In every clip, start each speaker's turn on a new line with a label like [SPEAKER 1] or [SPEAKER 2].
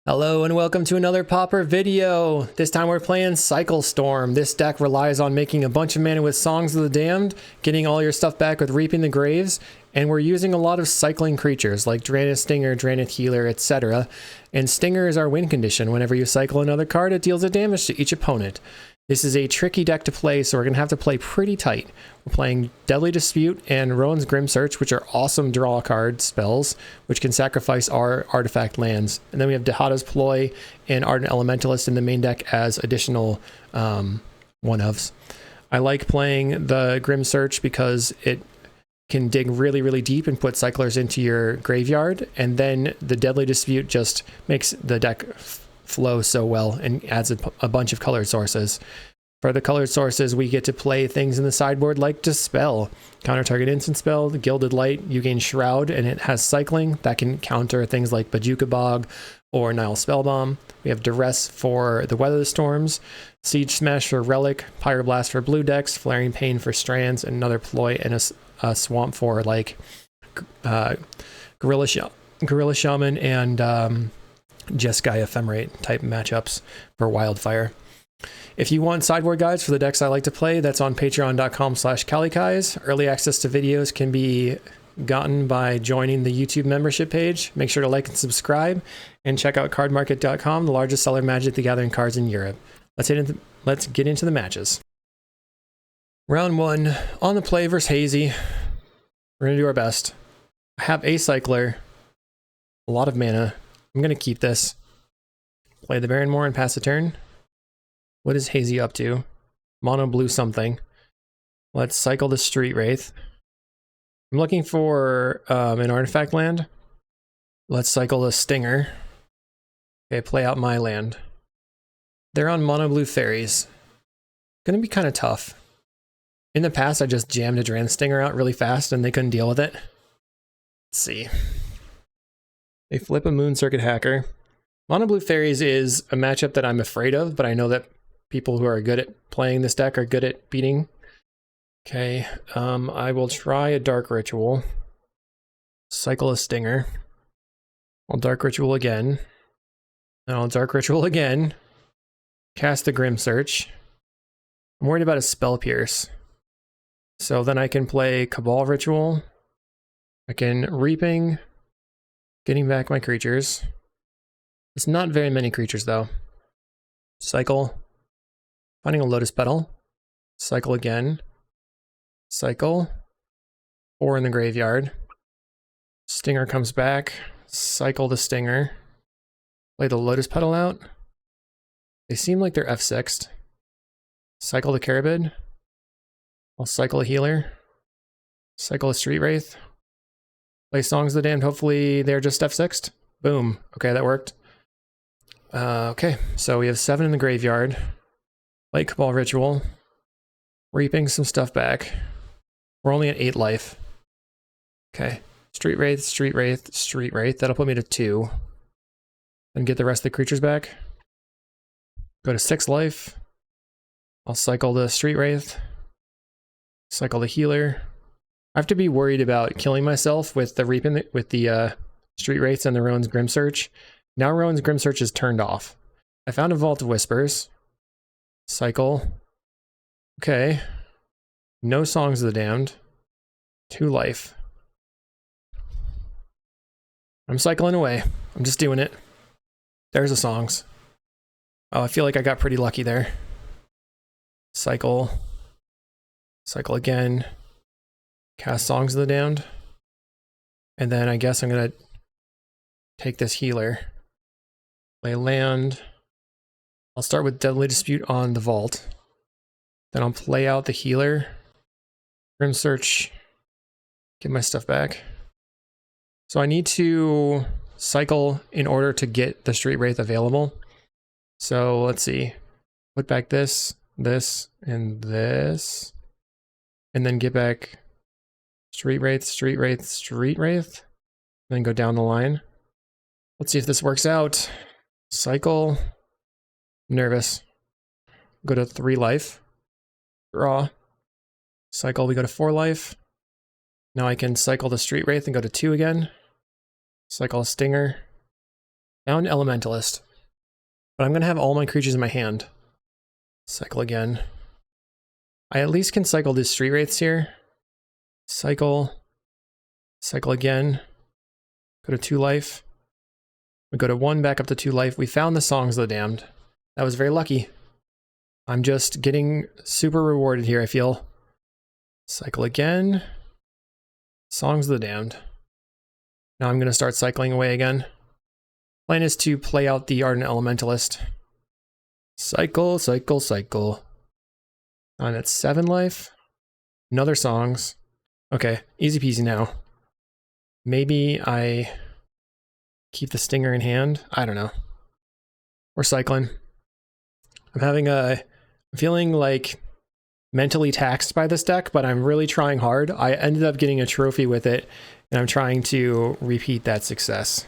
[SPEAKER 1] Hello and welcome to another Pauper video. This time we're playing Cycle Storm. This deck relies on making a bunch of mana with Songs of the Damned, getting all your stuff back with Reaping the Graves, and we're using a lot of cycling creatures like Drannith Stinger, Drannith Healer, etc. And Stinger is our win condition. Whenever you cycle another card, it deals a damage to each opponent. This is a tricky deck to play, so we're going to have to play pretty tight. We're playing Deadly Dispute and Rowan's Grim Search, which are awesome draw card spells, which can sacrifice our artifact lands. And then we have Dehada's Ploy and Ardent Elementalist in the main deck as additional one-ofs. I like playing the Grim Search because it can dig really, really deep and put cyclers into your graveyard, and then the Deadly Dispute just makes the deck flow so well and adds a bunch of colored sources. For the colored sources, we get to play things in the sideboard like Dispel, counter target instant spell, the Gilded Light, you gain Shroud, and it has cycling that can counter things like Bajuka Bog or Nile Spellbomb. We have Duress for the Weather the Storms, Siege Smash for Relic, Pyroblast for blue decks, Flaring Pain for Strands, and another Ploy and a Swamp for like Gorilla Shaman and Jeskai Ephemerate type matchups for Wildfire. If you want sideboard guides for the decks I like to play, that's on patreon.com/kalikaiz. Early access to videos can be gotten by joining the YouTube membership page. Make sure to like and subscribe, and check out cardmarket.com, the largest seller of Magic the Gathering cards in Europe. Let's get into the matches. Round 1, on the play versus Hazy. We're going to do our best. I have a cycler, a lot of mana. I'm going to keep this. Play the Baron Moor and pass the turn. What is Hazy up to? Mono blue something. Let's cycle the Street Wraith. I'm looking for an artifact land. Let's cycle the Stinger. Okay, play out my land. They're on mono blue fairies. Gonna be kind of tough. In the past, I just jammed a Drannith Stinger out really fast and they couldn't deal with it. Let's see. They flip a Moon Circuit Hacker. Mono Blue Fairies is a matchup that I'm afraid of, but I know that people who are good at playing this deck are good at beating. Okay, I will try a Dark Ritual. Cycle a Stinger. I'll Dark Ritual again. And I'll Dark Ritual again. Cast the Grim Search. I'm worried about a Spell Pierce. So then I can play Cabal Ritual. I can Reaping. Getting back my creatures. It's not very many creatures though. Cycle. Finding a Lotus Petal. Cycle again. Cycle. 4 in the graveyard. Stinger comes back. Cycle the Stinger. Play the Lotus Petal out. They seem like they're F6'd. Cycle the Carabid. I'll cycle a Healer. Cycle a Street Wraith. Play Songs of the Damned. Hopefully they're just F6'd. Boom. Okay, that worked. Okay, so we have 7 in the graveyard. Late Cabal Ritual. Reaping some stuff back. We're only at 8 life. Okay. Street Wraith, Street Wraith, Street Wraith. That'll put me to 2. And get the rest of the creatures back. Go to 6 life. I'll cycle the Street Wraith. Cycle the Healer. I have to be worried about killing myself with the Reaping with the Street Wraiths and the Rowan's Grim Search. Now Rowan's Grim Search is turned off. I found a Vault of Whispers. Cycle. Okay. No Songs of the Damned. 2 life. I'm cycling away. I'm just doing it. There's the songs. Oh, I feel like I got pretty lucky there. Cycle. Cycle again. Cast Songs of the Damned. And then I guess I'm going to take this Healer. Play land. I'll start with Deadly Dispute on the Vault. Then I'll play out the Healer. Grim Search. Get my stuff back. So I need to cycle in order to get the Street Wraith available. So let's see. Put back this, this, and this. And then get back Street Wraith, Street Wraith, Street Wraith. Then go down the line. Let's see if this works out. Cycle. Nervous. Go to 3 life. Draw. Cycle, we go to 4 life. Now I can cycle the Street Wraith and go to 2 again. Cycle a Stinger. Now an Elementalist. But I'm going to have all my creatures in my hand. Cycle again. I at least can cycle these Street Wraiths here. Cycle. Cycle again. Go to 2 life. We go to 1, back up to 2 life. We found the Songs of the Damned. That was very lucky. I'm just getting super rewarded here, I feel. Cycle again. Songs of the Damned. Now I'm going to start cycling away again. Plan is to play out the Ardent Elementalist. Cycle, cycle, cycle. I'm at 7 life. Another Songs. Okay, easy peasy now. Maybe I keep the Stinger in hand. I don't know. We're cycling. I'm feeling like mentally taxed by this deck, but I'm really trying hard. I ended up getting a trophy with it, and I'm trying to repeat that success.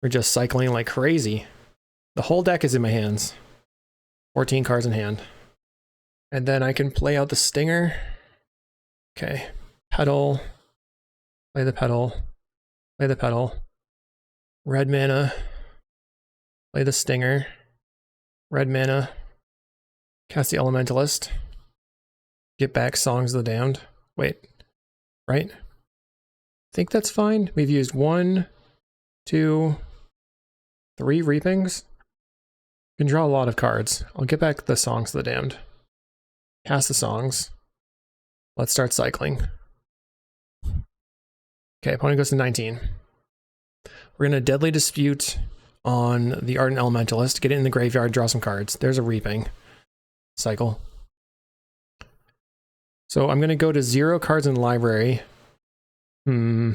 [SPEAKER 1] We're just cycling like crazy. The whole deck is in my hands. 14 cards in hand. And then I can play out the Stinger. Okay. Pedal. Play the Pedal. Play the Pedal. Red mana. Play the Stinger. Red mana. Cast the Elementalist. Get back Songs of the Damned. Wait. Right? I think that's fine. We've used 1, 2, 3 Reapings. You can draw a lot of cards. I'll get back the Songs of the Damned. Cast the Songs. Let's start cycling. Okay, opponent goes to 19. We're going to Deadly Dispute on the Ardent Elementalist. Get it in the graveyard, draw some cards. There's a Reaping. Cycle. So I'm going to go to 0 cards in the library. Yeah,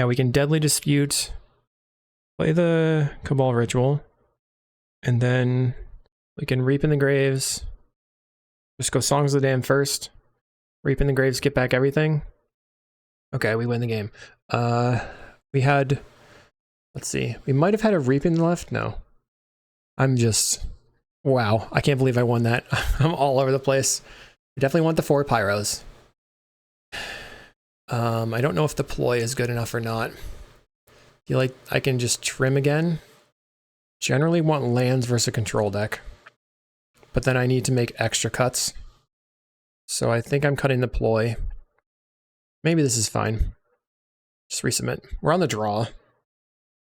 [SPEAKER 1] we can Deadly Dispute. Play the Cabal Ritual. And then we can Reap in the Graves. Just go Songs of the Damned first. Reap in the Graves, get back everything. Okay, we win the game. We had, let's see, we might have had a Reaping left. No. I'm just, wow, I can't believe I won that. I'm all over the place. I definitely want the 4 Pyros. I don't know if the Ploy is good enough or not. Feel like I can just trim again. Generally want lands versus a control deck. But then I need to make extra cuts. So I think I'm cutting the Ploy. Maybe this is fine. Just resubmit. We're on the draw.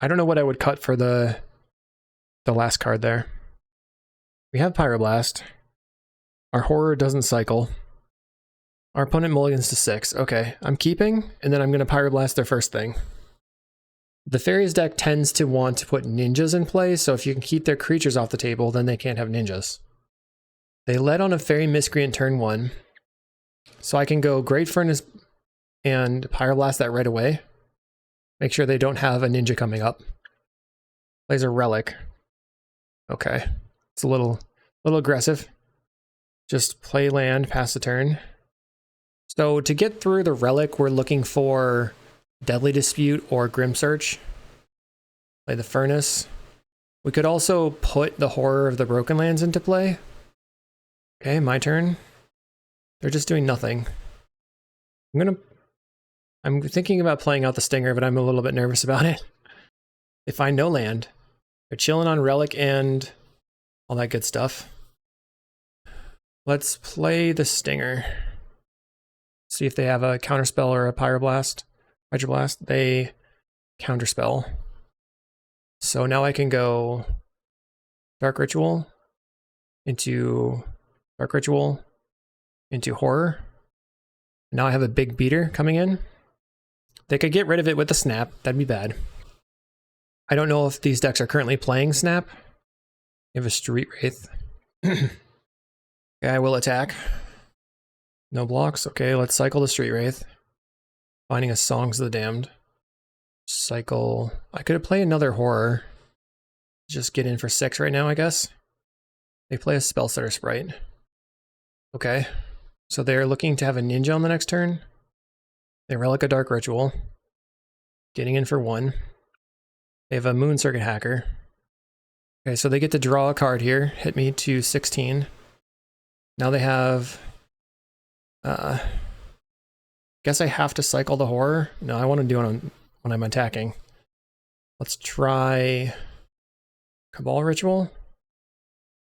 [SPEAKER 1] I don't know what I would cut for the last card there. We have Pyroblast. Our Horror doesn't cycle. Our opponent mulligans to 6. Okay, I'm keeping, and then I'm going to Pyroblast their first thing. The Fairies deck tends to want to put ninjas in play, so if you can keep their creatures off the table, then they can't have ninjas. They led on a Fairy Miscreant turn 1, so I can go Great Furnace and Pyroblast that right away. Make sure they don't have a ninja coming up. Plays a Relic. Okay, it's a little aggressive. Just play land, pass the turn. So to get through the Relic, we're looking for Deadly Dispute or Grim Search. Play the Furnace. We could also put the Horror of the Broken Lands into play. Okay, my turn. They're just doing nothing. I'm thinking about playing out the Stinger, but I'm a little bit nervous about it. They find no land. They're chilling on Relic and all that good stuff. Let's play the Stinger. See if they have a Counterspell or a Pyroblast. Hydroblast. They Counterspell. So now I can go Dark Ritual into Dark Ritual into Horror. Now I have a big beater coming in. They could get rid of it with a Snap. That'd be bad. I don't know if these decks are currently playing Snap. You have a Street Wraith. Okay, I will attack. No blocks. Okay, let's cycle the Street Wraith. Finding a Songs of the Damned. Cycle. I could play another Horror. Just get in for 6 right now, I guess. They play a Spellstutter Sprite. Okay. So they're looking to have a Ninja on the next turn. They Relic a Dark Ritual. Getting in for 1. They have a Moon Circuit Hacker. Okay, so they get to draw a card here. Hit me to 16. Now they have... guess I have to cycle the Horror. No, I want to do it when I'm attacking. Let's try Cabal Ritual.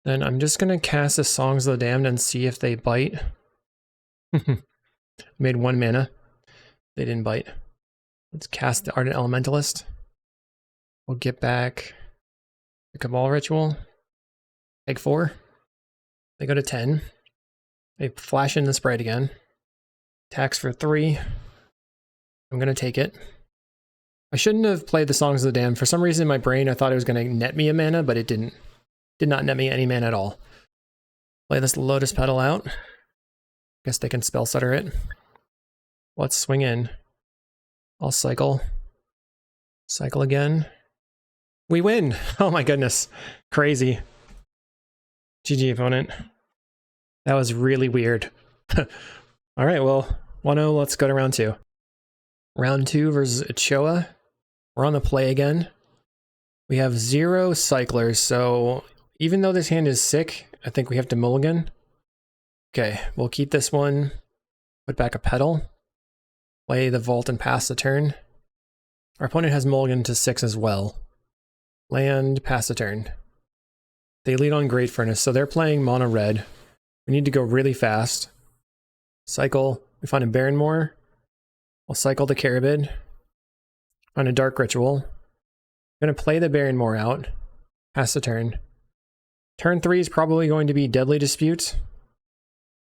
[SPEAKER 1] Then I'm just going to cast the Songs of the Damned and see if they bite. Made 1 mana. They didn't bite. Let's cast the Ardent Elementalist. We'll get back the Cabal Ritual. Take 4. They go to 10. They flash in the sprite again. Attacks for 3. I'm going to take it. I shouldn't have played the Songs of the Damned. For some reason in my brain I thought it was going to net me a mana, but it didn't. Did not net me any mana at all. Play this Lotus Petal out. Guess they can spell stutter it. Let's swing in. I'll cycle. Cycle again. We win! Oh my goodness. Crazy. GG opponent. That was really weird. Alright, well, 1-0, let's go to round 2. Round 2 versus Ochoa. We're on the play again. We have 0 cyclers, so even though this hand is sick, I think we have to mulligan. Okay, we'll keep this one. Put back a petal. Play the vault and pass the turn. Our opponent has mulligan to 6 as well. Land, pass the turn. They lead on Great Furnace, so they're playing mono red. We need to go really fast. Cycle. We find a Barrenmoor. I'll cycle the Carabid. Find a Dark Ritual. I'm going to play the Barrenmoor out. Pass the turn. Turn 3 is probably going to be Deadly Dispute.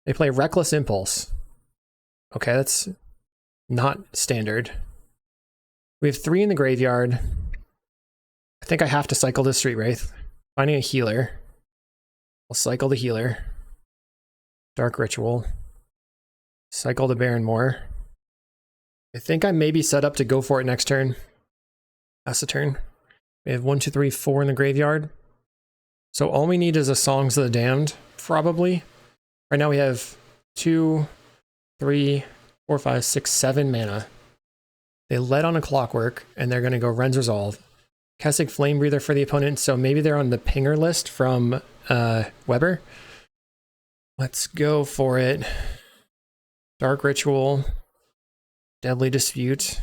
[SPEAKER 1] They play Reckless Impulse. Okay, that's not standard. We have 3 in the graveyard. I think I have to cycle the Street Wraith. Finding a healer. I'll cycle the healer. Dark Ritual. Cycle the Barrenmoor. I think I may be set up to go for it next turn. Pass the turn. We have 1, 2, 3, 4 in the graveyard. So all we need is a Songs of the Damned, probably. Right now we have 2, 3, 4, 5, 6, 7 mana. They led on a Clockwork, and they're going to go Ren's Resolve. Casting Flame Breather for the opponent, so maybe they're on the pinger list from Weber. Let's go for it. Dark Ritual. Deadly Dispute.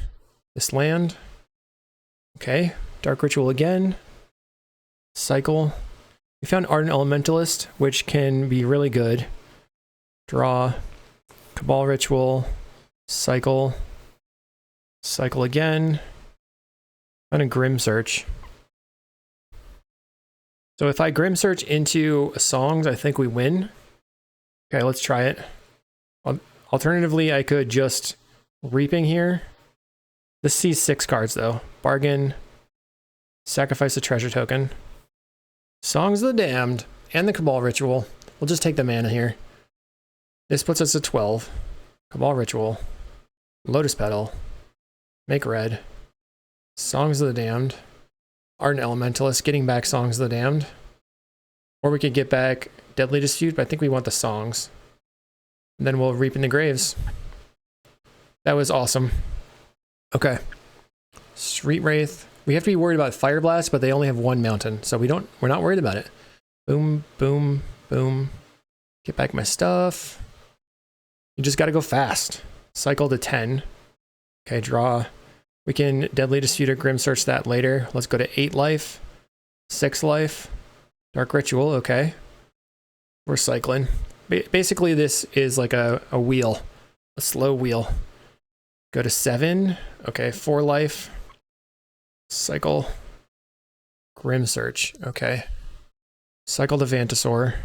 [SPEAKER 1] This land. Okay, Dark Ritual again. Cycle. We found Ardent Elementalist, which can be really good. Draw. Cabal Ritual. Cycle. Cycle again. And a Grim Search. So if I Grim Search into Songs, I think we win. Okay, let's try it. Alternatively, I could just Reaping here. This sees 6 cards though. Bargain. Sacrifice a treasure token. Songs of the Damned. And the Cabal Ritual. We'll just take the mana here. This puts us at 12. Cabal Ritual. Lotus Petal. Make red. Songs of the Damned. Ardent Elementalist, getting back Songs of the Damned. Or we could get back Deadly Dispute, but I think we want the Songs. And then we'll Reap in the Graves. That was awesome. Okay. Street Wraith. We have to be worried about Fire Blast, but they only have 1 mountain, so we're not worried about it. Boom, boom, boom. Get back my stuff. You just gotta go fast. Cycle to 10. Okay, draw. We can Deadly Dispute or Grim Search that later. Let's go to 8 life. 6 life. Dark Ritual, okay. We're cycling. Basically, this is like a wheel. A slow wheel. Go to 7. Okay, 4 life. Cycle. Grim Search, okay. Cycle the Vantasaur.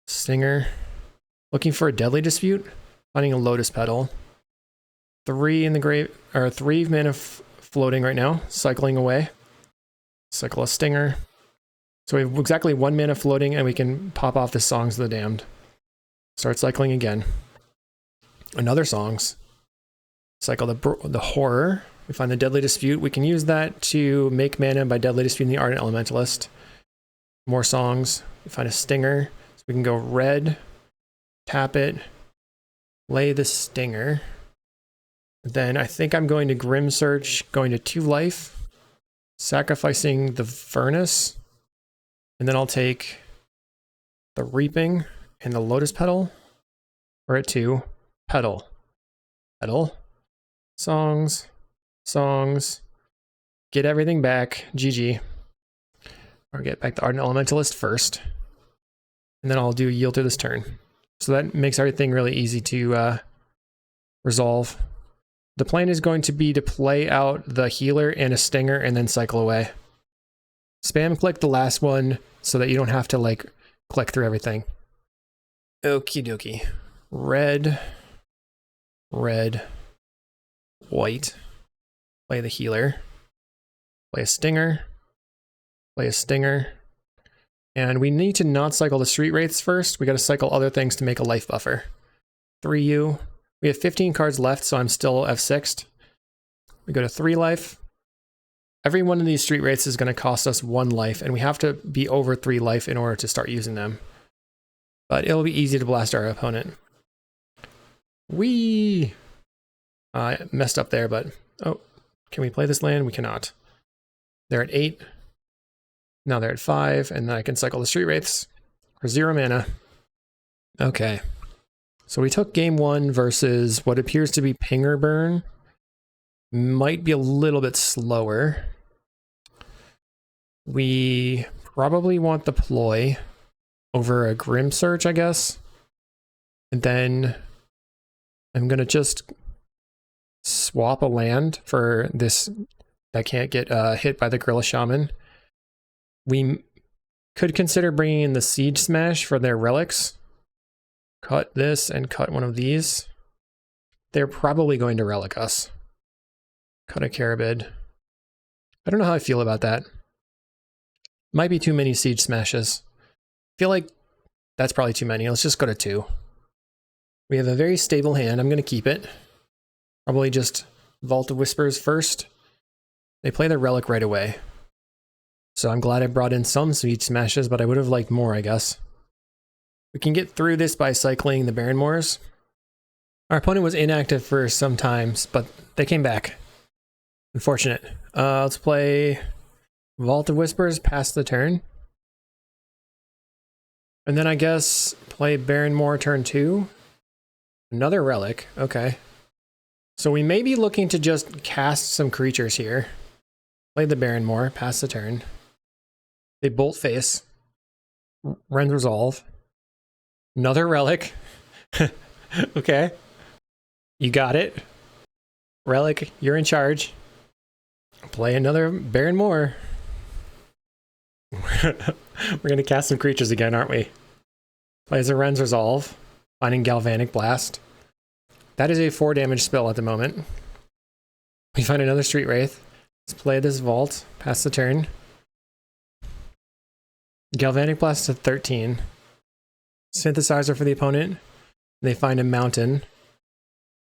[SPEAKER 1] Stinger. Looking for a Deadly Dispute. Finding a Lotus Petal. 3 in the grave, or 3 mana floating right now, cycling away. Cycle a Stinger. So we have exactly 1 mana floating, and we can pop off the Songs of the Damned. Start cycling again. Another Songs. Cycle the Horror. We find the Deadly Dispute. We can use that to make mana by Deadly Disputing the Ardent Elementalist. More Songs. We find a Stinger. So we can go red, tap it, lay the Stinger. Then I think I'm going to Grim Search, going to 2 life, sacrificing the Furnace, and then I'll take the Reaping and the Lotus Petal. We're at 2. Petal. Petal. Songs. Songs. get everything back. GG. I'll get back the Ardent Elementalist first. And then I'll do yield to this turn. So that makes everything really easy to resolve. The plan is going to be to play out the healer and a stinger and then cycle away. Spam click the last one so that you don't have to like click through everything. Okie dokie. Red, red, white. Play the healer. Play a stinger. Play a stinger. And we need to not cycle the street wraiths first. We got to cycle other things to make a life buffer. 3U. We have 15 cards left, so I'm still F6'd. We go to 3 life. Every one of these street wraiths is going to cost us 1 life, and we have to be over 3 life in order to start using them. But it'll be easy to blast our opponent. Whee! I messed up there, but... Oh, can we play this land? We cannot. They're at 8. Now they're at 5, and then I can cycle the street wraiths for 0 mana. Okay. So we took game 1 versus what appears to be Pinger Burn. Might be a little bit slower. We probably want the Ploy over a Grim Search, I guess. And then I'm going to just swap a land for this that can't get hit by the Gorilla Shaman. We could consider bringing in the Siege Smash for their relics. Cut this and cut one of these. They're probably going to relic us. Cut a Carabid. I don't know how I feel about that. Might be too many Siege Smashes. Feel like that's probably too many. Let's just go to 2. We have a very stable hand. I'm going to keep it. Probably just Vault of Whispers first. They play their relic right away. So I'm glad I brought in some Siege Smashes, but I would have liked more, I guess. We can get through this by cycling the Baron Moors. Our opponent was inactive for some times, but they came back. Unfortunate. Let's play Vault of Whispers, pass the turn. And then I guess play Baron Moor turn 2. Another relic, okay. So we may be looking to just cast some creatures here. Play the Baron Moor, pass the turn. They Bolt Face. Rend Resolve. Another relic. Okay. You got it. Relic, you're in charge. Play another Baron Moor. We're going to cast some creatures again, aren't we? Plays a Rend's Resolve. Finding Galvanic Blast. That is a 4 damage spell at the moment. We find another Street Wraith. Let's play this Vault. Pass the turn. Galvanic Blast to 13. Synthesizer for the opponent. They find a Mountain.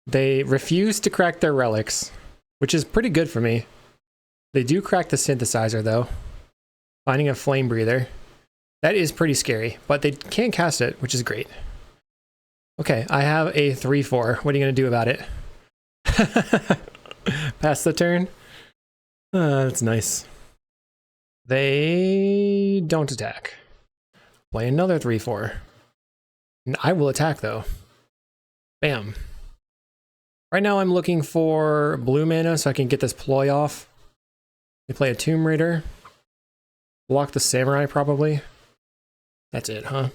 [SPEAKER 1] They refuse to crack their relics, which is pretty good for me. They do crack the Synthesizer though. Finding a Flame Breather. That is pretty scary, but they can't cast it, which is great. Okay, I have a 3/4. What are you going to do about it? Pass the turn? That's nice. They don't attack. Play another 3/4. I will attack though. Bam. Right now I'm looking for blue mana so I can get this Ploy off. They play a Tomb Raider. Block the Samurai probably. That's it, huh?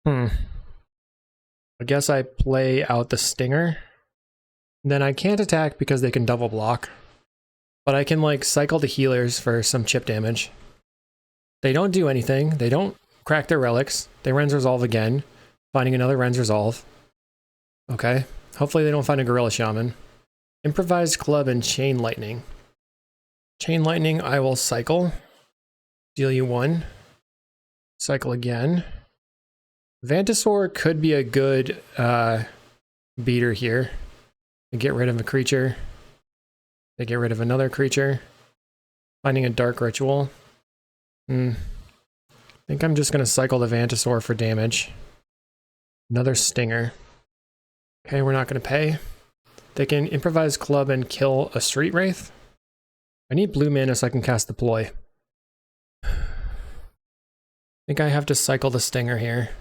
[SPEAKER 1] I guess I play out the Stinger. Then I can't attack because they can double block. But I can like cycle the healers for some chip damage. They don't do anything. They don't crack their relics. They Rend's Resolve again. Finding another Rend's Resolve. Okay. Hopefully they don't find a Gorilla Shaman. Improvised Club and Chain Lightning. Chain Lightning I will cycle. Deal you 1. Cycle again. Vantasaur could be a good beater here. They get rid of a creature. They get rid of another creature. Finding a Dark Ritual. I think I'm just going to cycle the Vantasaur for damage. Another Stinger. Okay, we're not going to pay. They can improvise Club and kill a Street Wraith. I need blue mana so I can cast the Ploy. I think I have to cycle the Stinger here.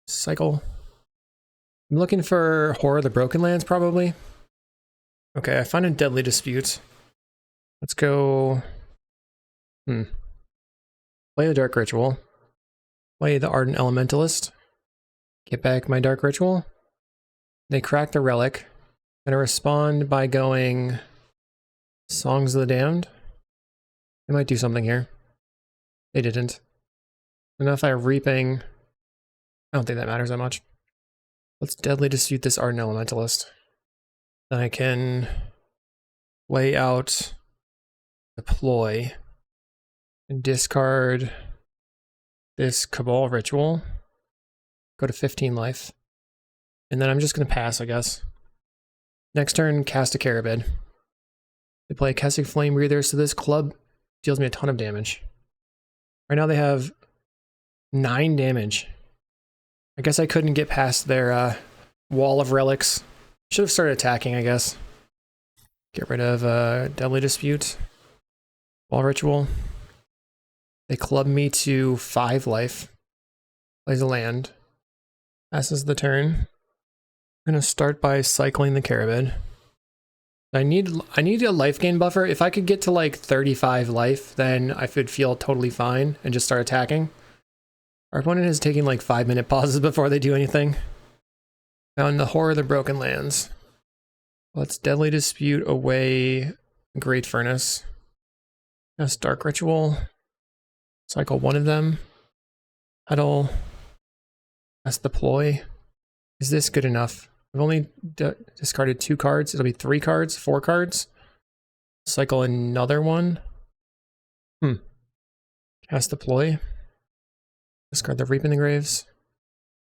[SPEAKER 1] Cycle. I'm looking for Horror of the Broken Lands, probably. Okay, I find a Deadly Dispute. Let's go... Play the Dark Ritual. Play the Ardent Elementalist. Get back my Dark Ritual. They crack the Relic. Gonna respond by going... Songs of the Damned. They might do something here. They didn't. Enough I Reaping... I don't think that matters that much. Let's Deadly Dispute this Ardent Elementalist. Then I can lay out Deploy and discard this Cabal Ritual. Go to 15 life. And then I'm just going to pass, I guess. Next turn, cast a Carabid. They play Kessig Flame Breather, so this club deals me a ton of damage. Right now they have 9 damage. I guess I couldn't get past their wall of relics. Should have started attacking, I guess. Get rid of Deadly Dispute. Wall Ritual. They club me to 5 life. Plays a land. Passes the turn. I'm gonna start by cycling the Carabid. I need a life gain buffer. If I could get to like 35 life, then I would feel totally fine and just start attacking. Our opponent is taking like 5-minute pauses before they do anything. Found the Horror of the Broken Lands. Let's Deadly Dispute away Great Furnace. Cast Dark Ritual. Cycle one of them. Petal. Cast Deploy. Is this good enough? I've only discarded 2 cards. It'll be 3 cards, 4 cards. Cycle another one. Cast Deploy. Discard the Reap in the Graves.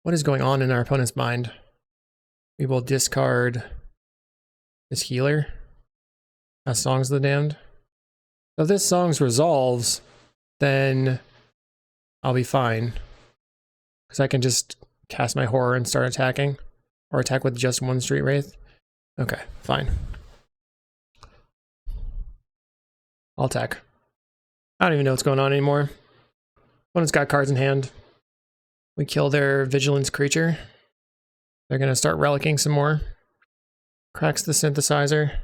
[SPEAKER 1] What is going on in our opponent's mind? We will discard this healer. Cast Songs of the Damned. So if this Songs resolves, then I'll be fine. Because I can just cast my Horror and start attacking. Or attack with just 1 Street Wraith. Okay, fine. I'll attack. I don't even know what's going on anymore. Opponent's got cards in hand. We kill their Vigilance creature. They're gonna start relicking some more. Cracks the Synthesizer.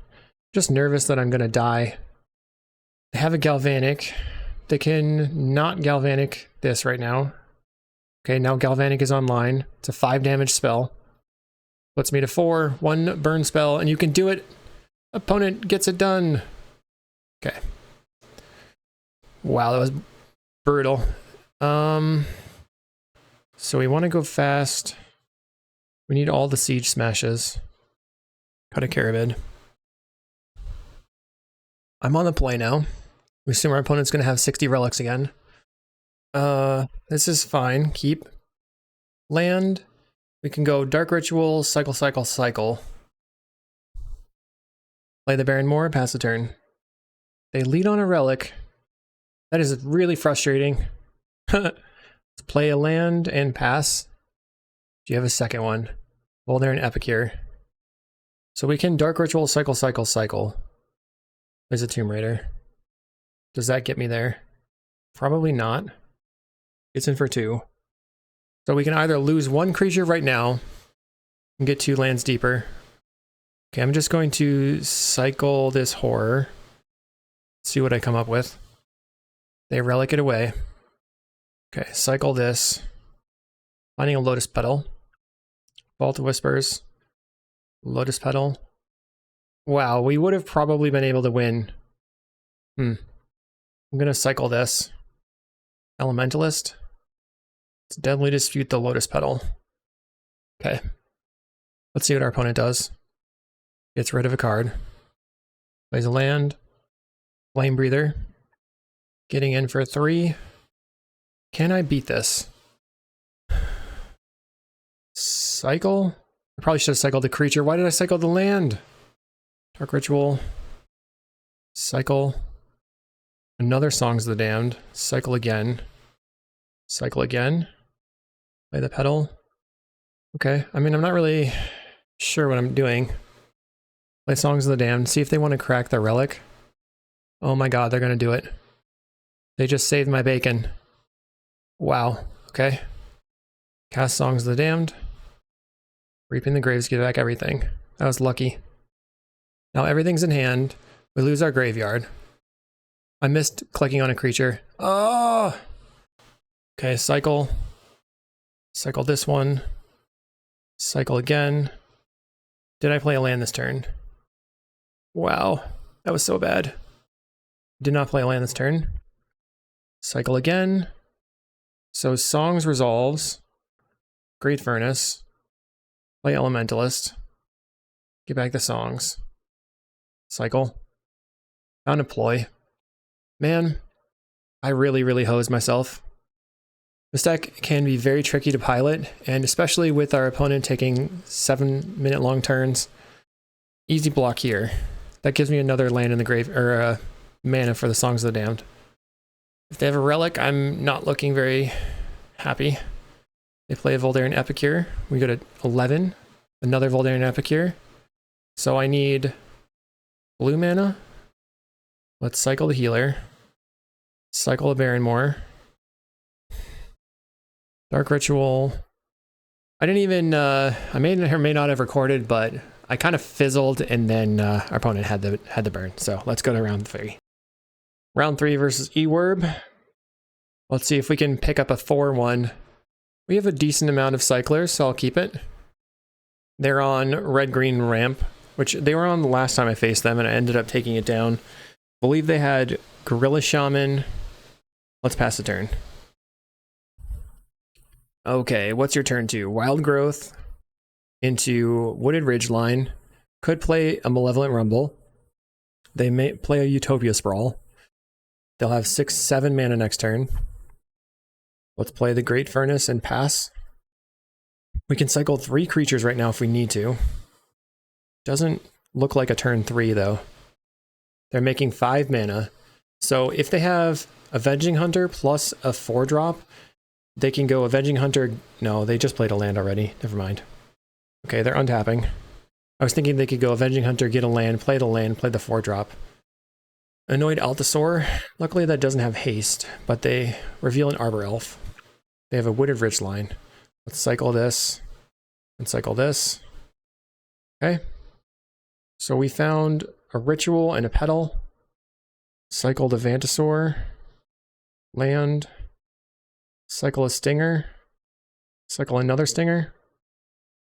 [SPEAKER 1] Just nervous that I'm gonna die. They have a Galvanic. They can not Galvanic this right now. Okay, now Galvanic is online. It's a 5 damage spell. Puts me to 4, 1 burn spell, and you can do it. Opponent gets it done. Okay. Wow, that was brutal. So we want to go fast. We need all the Siege Smashes. Cut a Carabid. I'm on the play now. We assume our opponent's going to have 60 relics again. This is fine. Keep. Land. We can go Dark Ritual, cycle, cycle, cycle. Play the Baron Moor, pass the turn. They lead on a relic. That is really frustrating. Let's play a land and pass. Do you have a second one? Well, they're an Epicure. So we can Dark Ritual, cycle, cycle, cycle. There's a Tomb Raider. Does that get me there? Probably not. It's in for 2. So we can either lose 1 creature right now and get 2 lands deeper. Okay, I'm just going to cycle this Horror. See what I come up with. They relic it away. Okay, cycle this. Finding a Lotus Petal. Vault of Whispers. Lotus Petal. Wow, we would have probably been able to win. I'm gonna cycle this. Elementalist. Let's Deadly Dispute the Lotus Petal. Okay. Let's see what our opponent does. Gets rid of a card. Plays a land. Flame Breather. Getting in for 3. Can I beat this? Cycle? I probably should have cycled the creature. Why did I cycle the land? Dark Ritual. Cycle. Another Songs of the Damned. Cycle again. Cycle again. Play the Petal. Okay, I mean, I'm not really sure what I'm doing. Play Songs of the Damned. See if they want to crack the relic. Oh my god, they're gonna do it. They just saved my bacon. Wow, okay. Cast Songs of the Damned. Reaping the Graves, give back everything. That was lucky. Now everything's in hand. We lose our graveyard. I missed clicking on a creature. Oh! Okay, cycle. Cycle this one. Cycle again. Did I play a land this turn? Wow, that was so bad. Did not play a land this turn. Cycle again. So Songs resolves. Great Furnace. Play Elementalist. Get back the Songs. Cycle. Found a ploy. Man, I really hosed myself. This deck can be very tricky to pilot, and especially with our opponent taking 7-minute long turns. Easy block here. That gives me another land in the grave, or mana for the Songs of the Damned. If they have a relic, I'm not looking very happy. They play a Voldaren Epicure. We go to 11. Another Voldaren Epicure. So I need blue mana. Let's cycle the healer. Cycle the Barrenmore. Dark Ritual. I didn't even, I may or may not have recorded, but I kind of fizzled, and then our opponent had the burn. So let's go to round 3. Round 3 versus Ewerb. Let's see if we can pick up a 4-1. We have a decent amount of cyclers, so I'll keep it. They're on red-green ramp, which they were on the last time I faced them, and I ended up taking it down. I believe they had Gorilla Shaman. Let's pass the turn. Okay, what's your turn 2? Wild Growth into Wooded Ridgeline. Could play a Malevolent Rumble. They may play a Utopia Sprawl. They'll have 6-7 mana next turn. Let's play the Great Furnace and pass. We can cycle 3 creatures right now if we need to. Doesn't look like a turn 3 though. They're making 5 mana. So if they have Avenging Hunter plus a 4-drop, they can go Avenging Hunter. No, they just played a land already. Never mind. Okay, they're untapping. I was thinking they could go Avenging Hunter, get a land, play the 4-drop. Annoyed Altasaur. Luckily that doesn't have haste, but they reveal an Arbor Elf. They have a Wooded Ridgeline. Let's cycle this and cycle this. Okay. So we found a Ritual and a Petal. Cycle the Vantasaur. Land. Cycle a Stinger. Cycle another Stinger.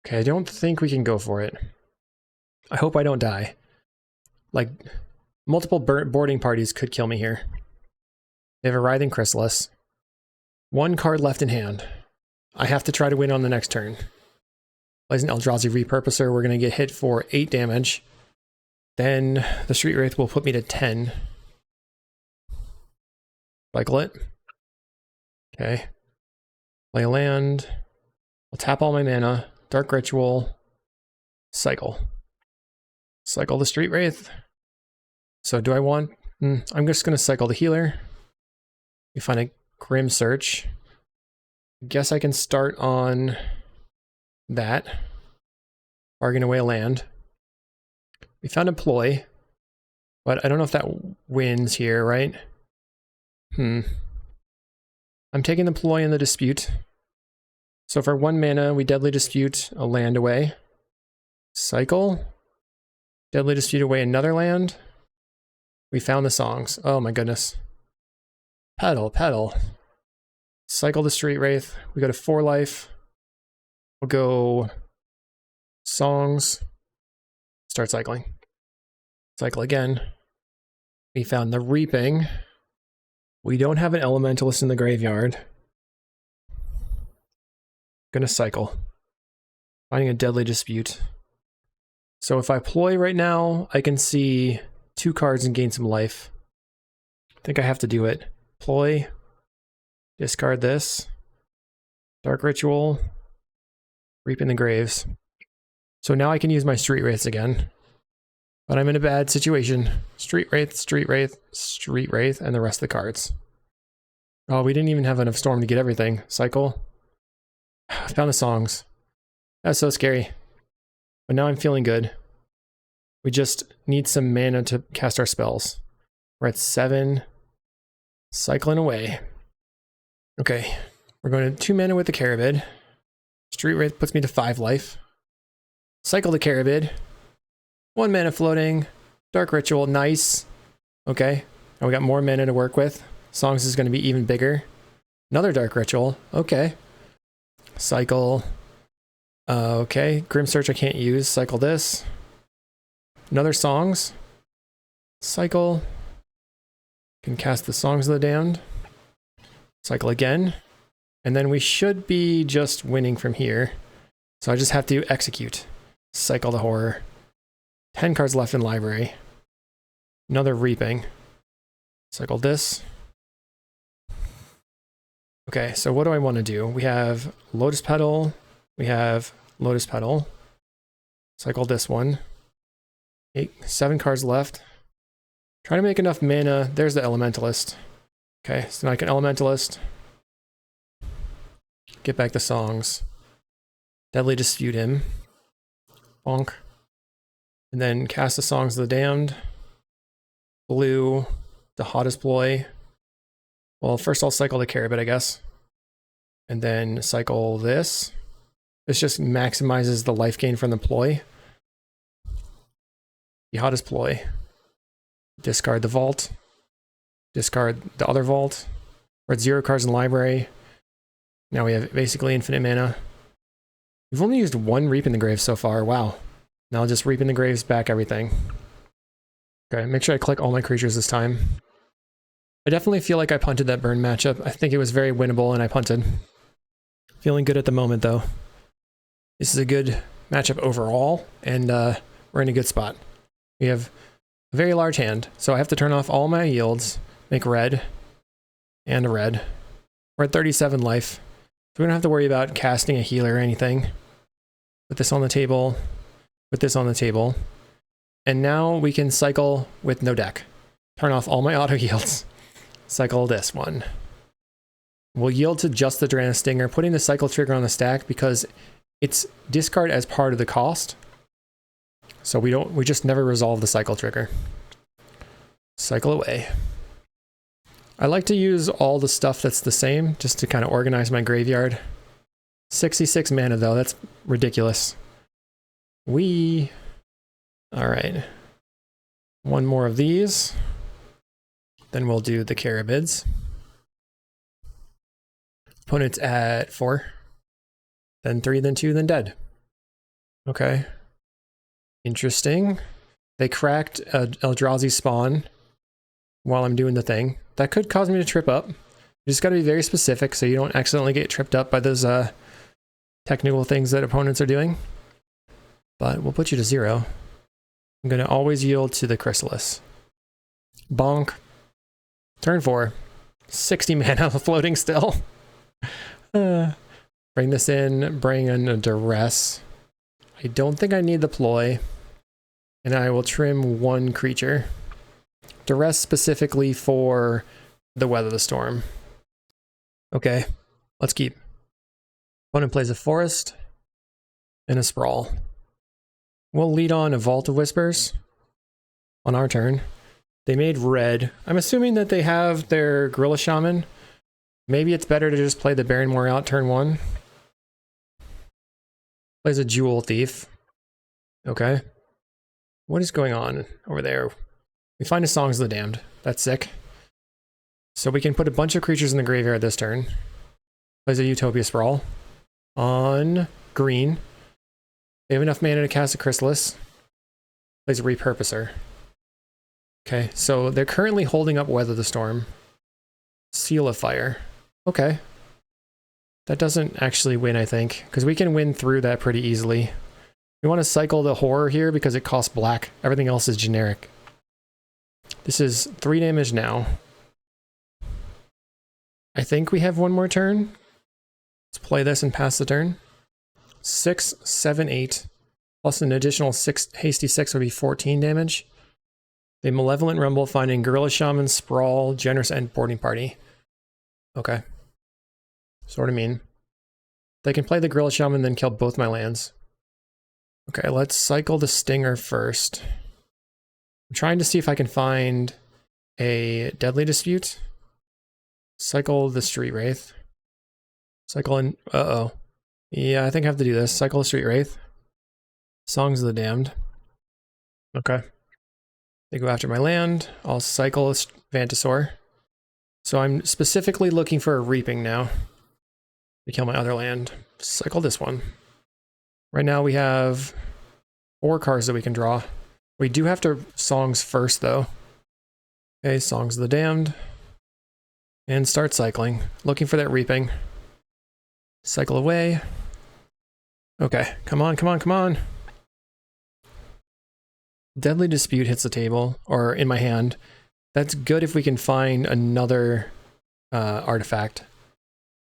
[SPEAKER 1] Okay, I don't think we can go for it. I hope I don't die. Like, multiple boarding parties could kill me here. They have a Writhing Chrysalis. 1 card left in hand. I have to try to win on the next turn. Plays an Eldrazi Repurposer. We're going to get hit for 8 damage. Then the Street Wraith will put me to 10. Cycle it. Okay. Play a land. I'll tap all my mana. Dark Ritual. Cycle. Cycle the Street Wraith. So do I want... I'm just going to cycle the healer. We find a Grim Search. I guess I can start on that. Bargain away a land. We found a ploy, but I don't know if that wins here, right? I'm taking the ploy in the dispute. So for 1 mana, we Deadly Dispute a land away. Cycle. Deadly Dispute away another land. We found the Songs. Oh my goodness. Petal. Cycle the Street Wraith. We go to 4 life. We'll go Songs. Start cycling. Cycle again. We found the Reaping. We don't have an Elementalist in the graveyard. Gonna cycle. Finding a Deadly Dispute. So if I ploy right now, I can see 2 cards and gain some life. I think I have to do it. Ploy. Discard this. Dark Ritual. Reap in the Graves. So now I can use my Street Wraiths again. But I'm in a bad situation. Street Wraith, Street Wraith, Street Wraith, and the rest of the cards. Oh, we didn't even have enough Storm to get everything. Cycle. I found the Songs. That's so scary. But now I'm feeling good. We just need some mana to cast our spells. We're at 7. Cycling away. Okay. We're going to 2 mana with the Carabid. Street Wraith puts me to 5 life. Cycle the Carabid. 1 mana floating. Dark Ritual, nice. Okay, and we got more mana to work with. Songs is going to be even bigger. Another Dark Ritual, okay. Cycle, okay. Grim Search I can't use, cycle this. Another Songs. Cycle. Can cast the Songs of the Damned. Cycle again. And then we should be just winning from here. So I just have to execute. Cycle the Horror. 10 cards left in library. Another Reaping. Cycle this. Okay, so what do I want to do? We have Lotus Petal. We have Lotus Petal. Cycle this one. 7 cards left. Try to make enough mana. There's the Elementalist. Okay, so now I can Elementalist. Get back the Songs. Deadly Dispute him. Bonk. And then cast the Songs of the Damned. Blue. The Hottest Ploy. Well, first I'll cycle the Carabid, I guess. And then cycle this. This just maximizes the life gain from the ploy. The Hottest Ploy. Discard the Vault. Discard the other Vault. We're at 0 cards in the library. Now we have basically infinite mana. We've only used 1 Reap in the Graves so far. Wow. Now I'll just Reap in the Graves, back everything. Okay, make sure I click all my creatures this time. I definitely feel like I punted that burn matchup. I think it was very winnable and I punted. Feeling good at the moment though. This is a good matchup overall and we're in a good spot. We have a very large hand, so I have to turn off all my yields, make red and a red. We're at 37 life, so we don't have to worry about casting a healer or anything. Put this on the table, put this on the table, and now we can cycle with no deck. Turn off all my auto yields. Cycle this one. We'll yield to just the Drana Stinger, putting the cycle trigger on the stack because it's discard as part of the cost. So we just never resolve the cycle trigger. Cycle away. I like to use all the stuff that's the same just to kind of organize my graveyard. 66 mana though, that's ridiculous. All right. One more of these. Then we'll do the Carabids. Opponent's at 4. Then 3, then 2, then dead. Okay. Interesting. They cracked Eldrazi spawn while I'm doing the thing. That could cause me to trip up. You just got to be very specific so you don't accidentally get tripped up by those technical things that opponents are doing. But we'll put you to 0. I'm going to always yield to the Chrysalis. Bonk. Turn 4. 60 mana floating still. Bring this in, bring in a Duress. I don't think I need the Ploy. And I will trim 1 creature. Duress specifically for the Weather the Storm. Okay, let's keep. Opponent plays a Forest and a Sprawl. We'll lead on a Vault of Whispers on our turn. They made red. I'm assuming that they have their Gorilla Shaman. Maybe it's better to just play the Barrenmoor out turn 1. Plays a Jewel Thief. Okay. What is going on over there? We find a Songs of the Damned. That's sick. So we can put a bunch of creatures in the graveyard this turn. Plays a Utopia Sprawl. On green. They have enough mana to cast a Chrysalis. Plays a Repurposer. Okay, so they're currently holding up Weather the Storm. Seal of Fire. Okay. That doesn't actually win, I think, because we can win through that pretty easily. We want to cycle the Horror here because it costs black. Everything else is generic. This is 3 damage now. I think we have 1 more turn. Let's play this and pass the turn. 6, 7, 8. Plus an additional 6, hasty 6 would be 14 damage. The Malevolent Rumble finding Gorilla Shaman, Sprawl, Generous End Boarding Party. Okay. Sort of mean. They can play the Gorilla Shaman, then kill both my lands. Okay, let's cycle the Stinger first. I'm trying to see if I can find a Deadly Dispute. Cycle the Street Wraith. Cycle in... Uh-oh. Yeah, I think I have to do this. Cycle the Street Wraith. Songs of the Damned. Okay. They go after my land. I'll cycle a Vantasaur. So I'm specifically looking for a Reaping now to kill my other land. Cycle this one. Right now we have 4 cards that we can draw. We do have to Songs first though. Okay, Songs of the Damned. And start cycling. Looking for that Reaping. Cycle away. Okay, come on, come on, come on. Deadly Dispute hits the table, or in my hand. That's good if we can find another artifact.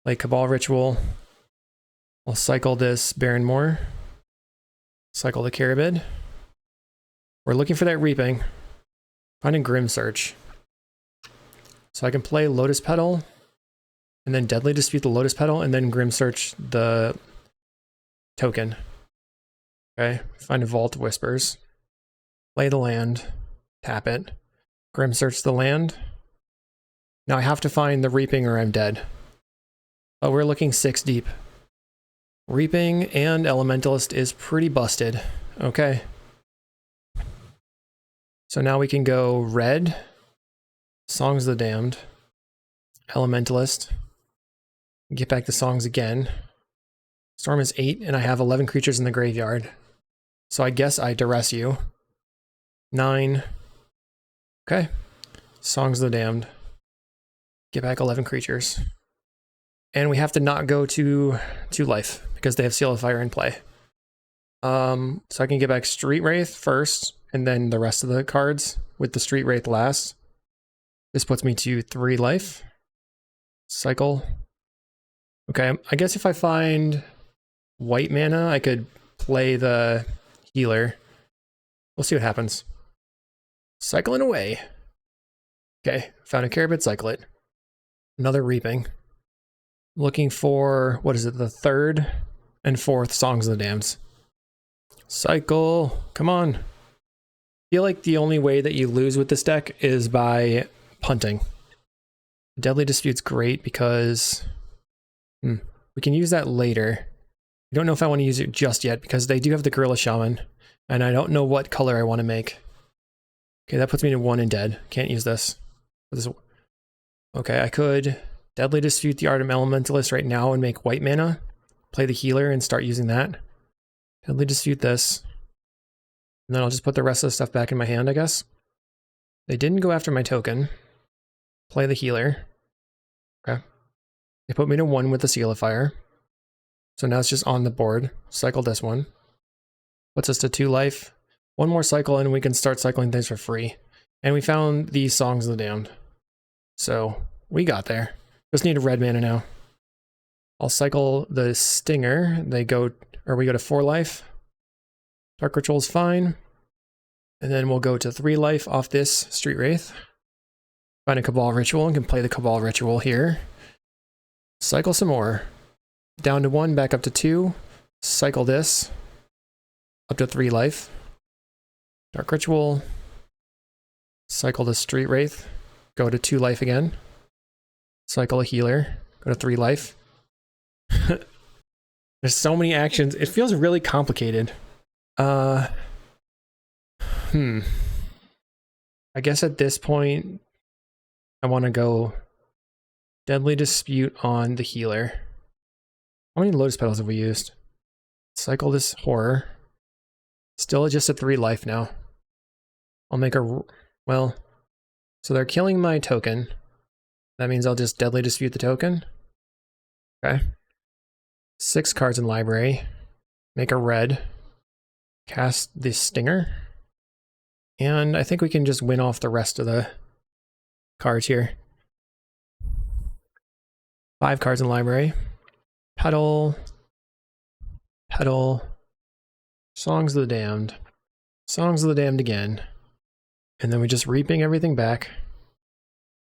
[SPEAKER 1] Like Cabal Ritual. I'll cycle this Baron Moor. Cycle the Carabid. We're looking for that Reaping. Finding Grim Search. So I can play Lotus Petal, and then Deadly Dispute the Lotus Petal, and then Grim Search the token. Okay, find a Vault of Whispers. Play the land. Tap it. Grim Search the land. Now I have to find the Reaping or I'm dead. But we're looking 6 deep. Reaping and Elementalist is pretty busted. Okay. So now we can go red. Songs of the Damned. Elementalist. Get back the Songs again. Storm is 8 and I have 11 creatures in the graveyard. So I guess I duress you. 9. Okay. Songs of the Damned. Get back 11 creatures. And we have to not go to 2 life because they have Seal of Fire in play. So I can get back Street Wraith first and then the rest of the cards with the Street Wraith last. This puts me to 3 life. Cycle. Okay, I guess if I find white mana, I could play the healer. We'll see what happens. Cycling away. Okay, found a Carabid, cycle it. Another Reaping. Looking for, what is it, the 3rd and 4th Songs of the Damned. Cycle. Come on. I feel like the only way that you lose with this deck is by punting. Deadly Dispute's great because we can use that later. I don't know if I want to use it just yet because they do have the Gorilla Shaman, and I don't know what color I want to make. Okay, that puts me to 1 and dead. Can't use this. Okay, I could Deadly Dispute the Ardent Elementalist right now and make white mana. Play the healer and start using that. Deadly Dispute this. And then I'll just put the rest of the stuff back in my hand, I guess. They didn't go after my token. Play the healer. Okay. They put me to 1 with the Seal of Fire. So now it's just on the board. Cycle this one. Puts us to 2 life. 1 more cycle and we can start cycling things for free. And we found these Songs of the Damned. So we got there. Just need a red mana now. I'll cycle the Stinger. We go to 4 life. Dark Ritual's fine. And then we'll go to 3 life off this Street Wraith. Find a Cabal Ritual and can play the Cabal Ritual here. Cycle some more. Down to 1, back up to 2. Cycle this. Up to 3 life. Dark Ritual. Cycle the Street Wraith. Go to 2 life again. Cycle a healer. Go to 3 life. There's so many actions. It feels really complicated. I guess at this point, I want to go Deadly Dispute on the healer. How many Lotus Petals have we used? Cycle this Horror. Still just at 3 life now. I'll make a... Well, so they're killing my token. That means I'll just Deadly Dispute the token. Okay. 6 cards in library. Make a red. Cast the Stinger. And I think we can just win off the rest of the cards here. 5 cards in library. Petal. Petal. Songs of the Damned. Songs of the Damned again. And then we just Reaping everything back.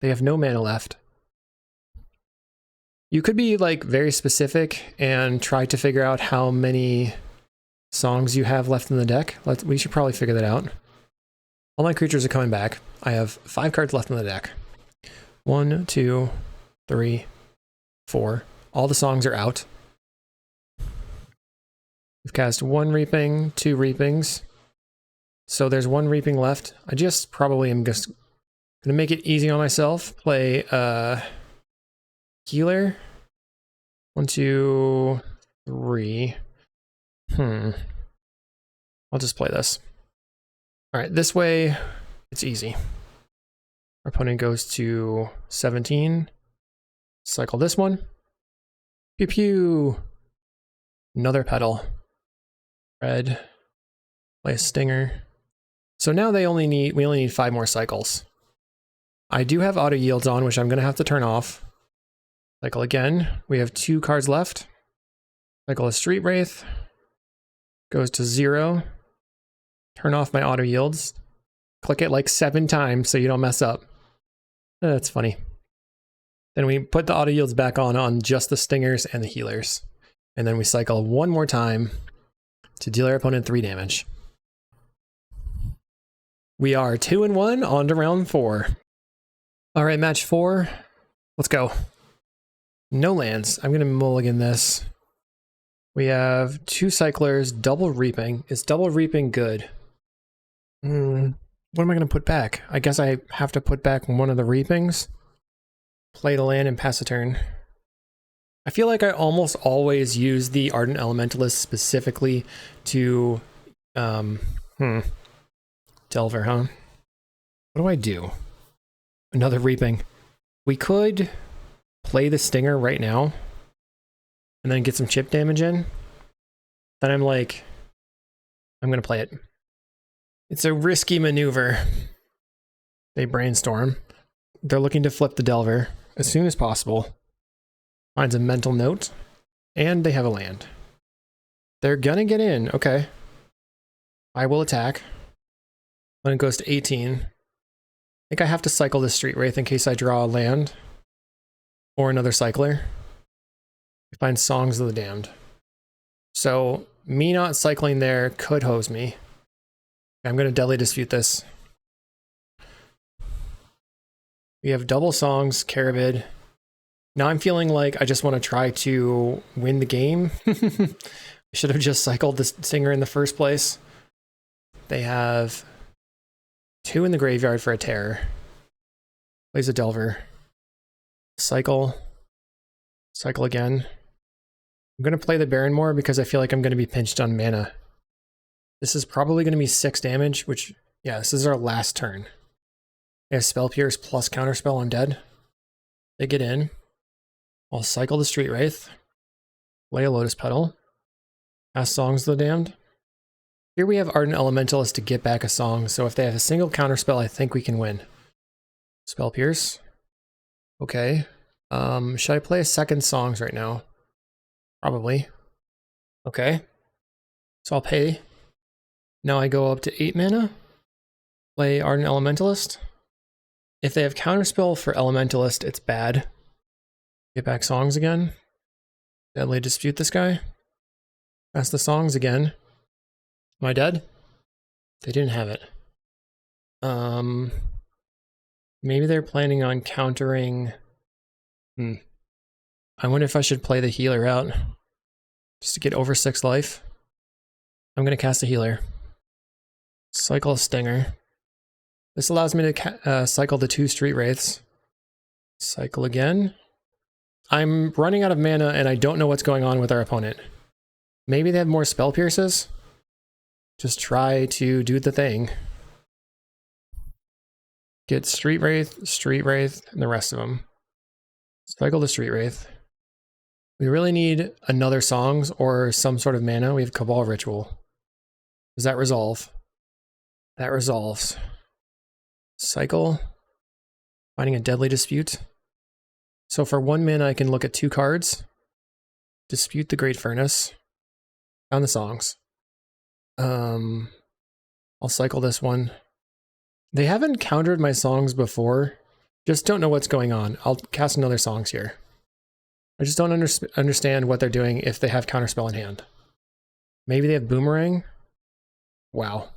[SPEAKER 1] They have no mana left. You could be like very specific and try to figure out how many songs you have left in the deck. We should probably figure that out. All my creatures are coming back. I have 5 cards left in the deck. 1, 2, 3, 4. All the songs are out. We've cast 1 Reaping, 2 Reapings. So there's one reaping left. I just probably am just gonna make it easy on myself. Play healer. 1, 2, 3. I'll just play this. All right, this way it's easy. Our opponent goes to 17. Cycle this one. Pew pew. Another petal. Red. Play a stinger. So now we only need 5 more cycles. I do have auto yields on, which I'm gonna have to turn off. Cycle again. We have 2 cards left. Cycle a Street Wraith. Goes to 0. Turn off my auto yields. Click it like 7 times so you don't mess up. That's funny. Then we put the auto yields back on just the stingers and the healers. And then we cycle one more time to deal our opponent 3 damage. We are 2-1 on to round 4. All right, match 4. Let's go. No lands. I'm going to mulligan this. We have 2 cyclers, double reaping. Is double reaping good? What am I going to put back? I guess I have to put back one of the reapings. Play the land and pass a turn. I feel like I almost always use the Ardent Elementalist specifically to Delver, huh? What do I do? Another reaping. We could play the stinger right now and then get some chip damage in. Then I'm like, I'm gonna play it. It's a risky maneuver. They brainstorm. They're looking to flip the Delver as soon as possible. Finds a mental note, and they have a land. They're gonna get in. Okay. I will attack. When it goes to 18. I think I have to cycle the Street Wraith in case I draw a land. Or another cycler. We find Songs of the Damned. So, me not cycling there could hose me. I'm going to Deadly Dispute this. We have double Songs, Carabid. Now I'm feeling like I just want to try to win the game. I should have just cycled the Stinger in the first place. They have 2 in the graveyard for a terror. Plays a Delver. Cycle. Cycle again. I'm going to play the Baron more because I feel like I'm going to be pinched on mana. This is probably going to be 6 damage, which, yeah, this is our last turn. They have Spell Pierce plus Counterspell on dead. They get in. I'll cycle the Street Wraith. Play a Lotus Petal. Cast Songs of the Damned. Here we have Ardent Elementalist to get back a song, so if they have a single counterspell, I think we can win. Spell Pierce. Okay. Should I play a second Songs right now? Probably. Okay. So I'll pay. Now I go up to 8 mana. Play Ardent Elementalist. If they have counterspell for Elementalist, it's bad. Get back Songs again. Deadly Dispute this guy. Pass the Songs again. Am I dead? They didn't have it. Maybe they're planning on countering. I wonder if I should play the healer out just to get over 6 life. I'm gonna cast a healer. Cycle a Stinger. This allows me to cycle the 2 Street Wraiths. Cycle again. I'm running out of mana and I don't know what's going on with our opponent. Maybe they have more Spell Pierces? Just try to do the thing. Get Street Wraith, and the rest of them. Cycle the Street Wraith. We really need another Songs or some sort of mana. We have Cabal Ritual. Does that resolve? That resolves. Cycle. Finding a Deadly Dispute. So for 1 mana, I can look at 2 cards. Dispute the Great Furnace. Found the Songs. I'll cycle this one. They haven't countered my Songs before. Just don't know what's going on. I'll cast another Songs here. I just don't understand what they're doing if they have Counterspell in hand. Maybe they have Boomerang? Wow.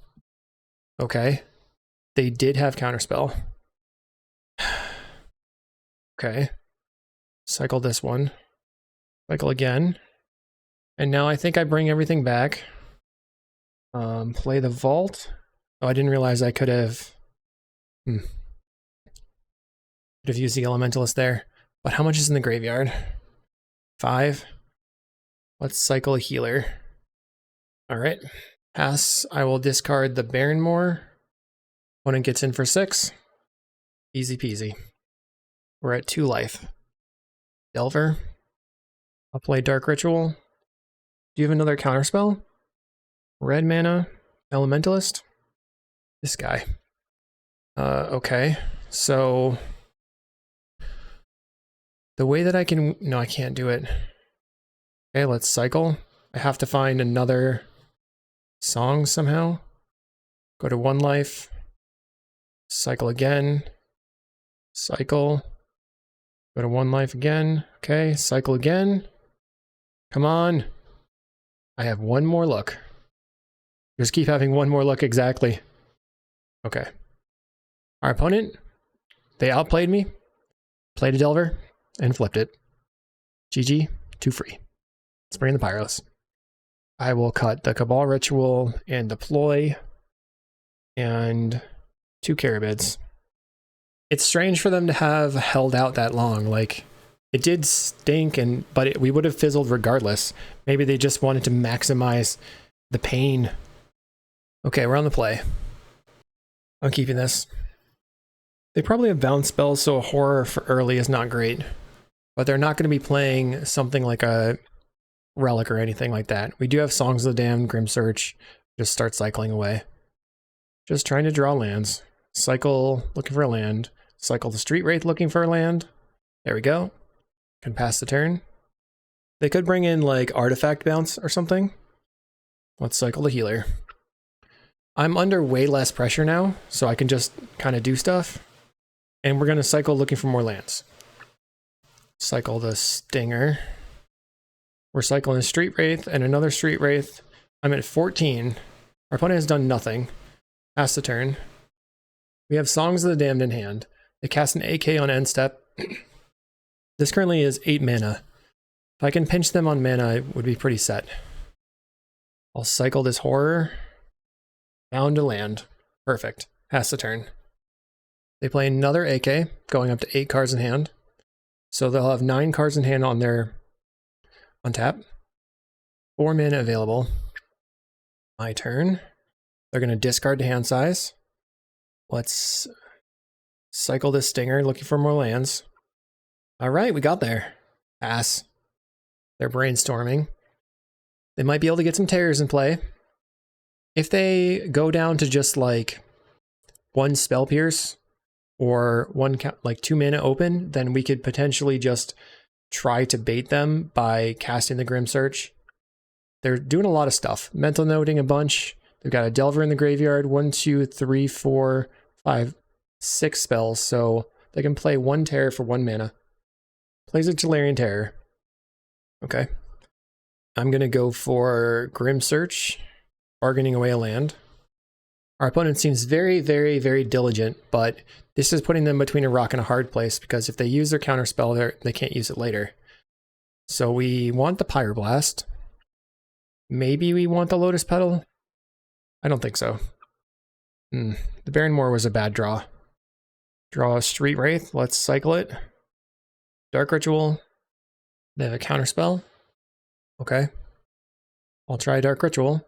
[SPEAKER 1] Okay. They did have Counterspell. Okay. Cycle this one. Cycle again. And now I think I bring everything back. Play the Vault. Oh, I didn't realize I could have... Could have used the Elementalist there. But how much is in the graveyard? 5. Let's cycle a healer. Alright. Pass. I will discard the Baronmoor. Opponent gets in for 6. Easy peasy. We're at 2 life. Delver. I'll play Dark Ritual. Do you have another counterspell? Red mana. Elementalist. This guy. Okay. So... the way that I can... no, I can't do it. Okay, let's cycle. I have to find another song somehow. Go to 1 life. Cycle again. Cycle. Go to 1 life again. Okay, cycle again. Come on. I have 1 more look. Just keep having 1 more look exactly. Okay. Our opponent, they outplayed me. Played a Delver and flipped it. GG, 2 free. Let's bring in the Pyros. I will cut the Cabal Ritual and deploy and 2 Carabids. It's strange for them to have held out that long. Like, it did stink, but we would have fizzled regardless. Maybe they just wanted to maximize the pain. Okay, we're on the play. I'm keeping this. They probably have bounce spells, so a horror for early is not great. But they're not going to be playing something like a relic or anything like that. We do have Songs of the Damned, Grim Search. Just start cycling away. Just trying to draw lands. Cycle, looking for a land. Cycle the Street Wraith, looking for a land. There we go. Can pass the turn. They could bring in like Artifact Bounce or something. Let's cycle the Healer. I'm under way less pressure now, so I can just kind of do stuff. And we're going to cycle looking for more lands. Cycle the Stinger. We're cycling a Street Wraith and another Street Wraith. I'm at 14. Our opponent has done nothing. Pass the turn. We have Songs of the Damned in hand. They cast an AK on end step. This currently is 8 mana. If I can pinch them on mana, I would be pretty set. I'll cycle this Horror. Bound to land. Perfect. Pass the turn. They play another AK, going up to 8 cards in hand. So they'll have 9 cards in hand on their untap. 4 mana available. My turn. They're going to discard to hand size. Let's cycle this Stinger, looking for more lands. All right, we got there. Pass. They're brainstorming. They might be able to get some Terrors in play. If they go down to just like 1 Spell Pierce or 2 mana open, then we could potentially just try to bait them by casting the Grim Search. They're doing a lot of stuff. Mental Noting a bunch. They've got a Delver in the graveyard. 1, 2, 3, 4, 5, 6 spells. So they can play 1 Terror for 1 mana. Plays a Tolarian Terror. Okay. I'm going to go for Grim Search. Bargaining away a land. Our opponent seems very, very, very diligent, but this is putting them between a rock and a hard place because if they use their counterspell, they can't use it later. So we want the Pyroblast. Maybe we want the Lotus Petal. I don't think so. The Baronmoor was a bad draw. Draw a Street Wraith. Let's cycle it. Dark Ritual. They have a counterspell. Okay. I'll try Dark Ritual.